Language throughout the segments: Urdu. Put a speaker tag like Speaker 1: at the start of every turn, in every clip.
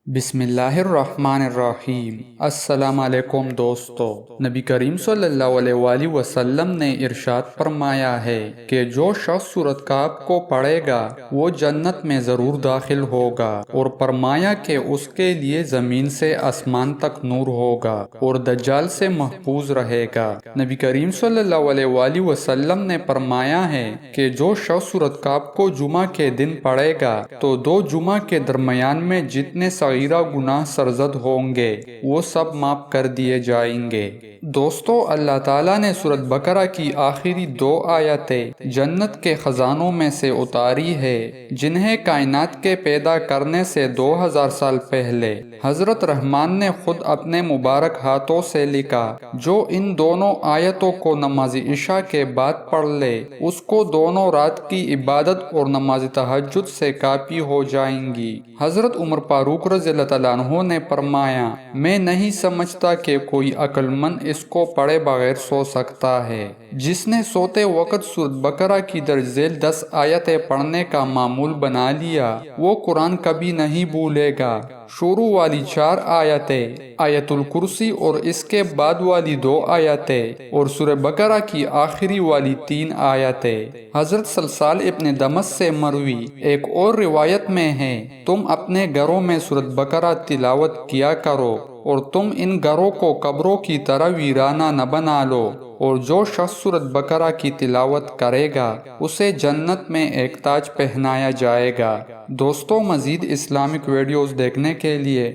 Speaker 1: بسم اللہ الرحمن الرحیم۔ السلام علیکم دوستو، نبی کریم صلی اللہ علیہ وآلہ وسلم نے ارشاد فرمایا ہے کہ جو شخص سورۃ کہف کو پڑھے گا وہ جنت میں ضرور داخل ہوگا، اور فرمایا کہ اس کے لیے زمین سے آسمان تک نور ہوگا اور دجال سے محفوظ رہے گا۔ نبی کریم صلی اللہ علیہ وآلہ وسلم نے فرمایا ہے کہ جو شخص سورۃ کہف کو جمعہ کے دن پڑھے گا تو دو جمعہ کے درمیان میں جتنے صغیرہ گناہ سرزد ہوں گے وہ سب معاف کر دیے جائیں گے۔ دوستو، اللہ تعالیٰ نے سورۃ بقرہ کی آخری 2 آیتیں جنت کے خزانوں میں سے اتاری ہے، جنہیں کائنات کے پیدا کرنے سے 2000 سال پہلے حضرت رحمان نے خود اپنے مبارک ہاتھوں سے لکھا۔ جو ان دونوں آیتوں کو نماز عشاء کے بعد پڑھ لے اس کو دونوں رات کی عبادت اور نماز تہجد سے کافی ہو جائیں گی۔ حضرت عمر فاروق رضی اللہ تعالیٰ عنہ نے فرمایا، میں نہیں سمجھتا کہ کوئی عقل مند اس کو پڑھے بغیر سو سکتا ہے۔ جس نے سوتے وقت سورۃ بقرہ کی درج ذیل 10 آیتیں پڑھنے کا معمول بنا لیا وہ قرآن کبھی نہیں بھولے گا۔ شروع والی 4 آیتیں، آیت الکرسی اور اس کے بعد والی 2 آیتیں اور سورہ بقرہ کی آخری والی 3 آیتیں۔ حضرت سلسال ابن دمشق سے مروی ایک اور روایت میں ہے، تم اپنے گھروں میں سورۃ بقرہ تلاوت کیا کرو اور تم ان گھروں کو قبروں کی طرح ویرانہ نہ بنا لو، اور جو شخص سورۃ بقرہ کی تلاوت کرے گا اسے جنت میں ایک تاج پہنایا جائے گا۔ دوستو، مزید اسلامک ویڈیوز دیکھنے کے لیے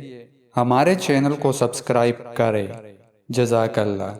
Speaker 1: ہمارے چینل کو سبسکرائب کریں۔ جزاک اللہ۔